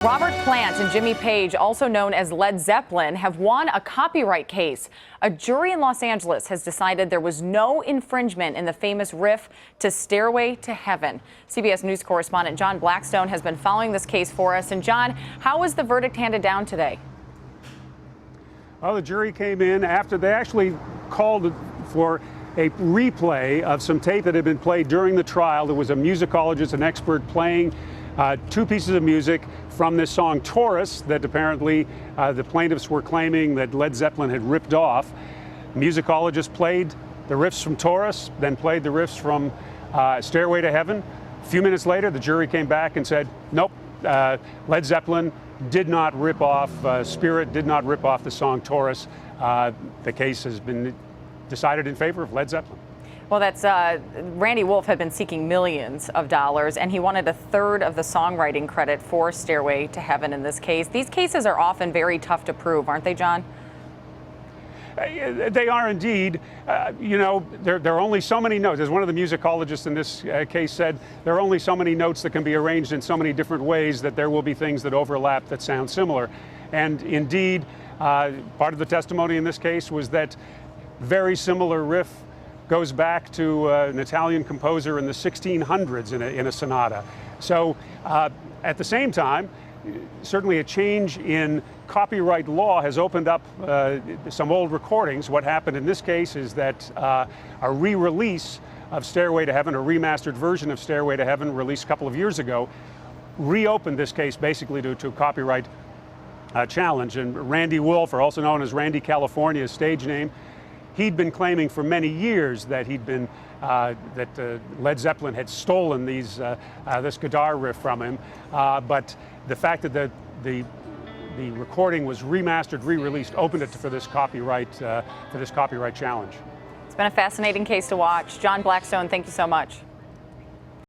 Robert Plant and Jimmy Page, also known as Led Zeppelin, have won a copyright case. A jury in Los Angeles has decided there was no infringement in the famous riff to Stairway to Heaven. CBS News correspondent John Blackstone has been following this case for us. And John, how was the verdict handed down today? Well, the jury came in after they actually called for a replay of some tape that had been played during the trial. There was a musicologist, an expert, playing two pieces of music from this song Taurus that apparently the plaintiffs were claiming that Led Zeppelin had ripped off. Musicologist played the riffs from Taurus, then played the riffs from Stairway to Heaven. A few minutes later, the jury came back and said, nope, Led Zeppelin did not rip off, Spirit did not rip off the song Taurus. The case has been decided in favor of Led Zeppelin. Well, that's Randy Wolf had been seeking millions of dollars, and he wanted a third of the songwriting credit for Stairway to Heaven in this case. These cases are often very tough to prove, aren't they, John? They are indeed. You know, there are only so many notes. As one of the musicologists in this case said, there are only so many notes that can be arranged in so many different ways that there will be things that overlap that sound similar. And indeed, part of the testimony in this case was that very similar riff goes back to an Italian composer in the 1600s in a sonata. So at the same time, certainly a change in copyright law has opened up some old recordings. What happened in this case is that a re-release of Stairway to Heaven, a remastered version of Stairway to Heaven released a couple of years ago, reopened this case basically to a copyright challenge. And Randy Wolf, or also known as Randy California, his stage name, he'd been claiming for many years that Led Zeppelin had stolen this guitar riff from him, but the fact that the recording was remastered, re-released, opened it for this copyright challenge. It's been a fascinating case to watch. John Blackstone, thank you so much.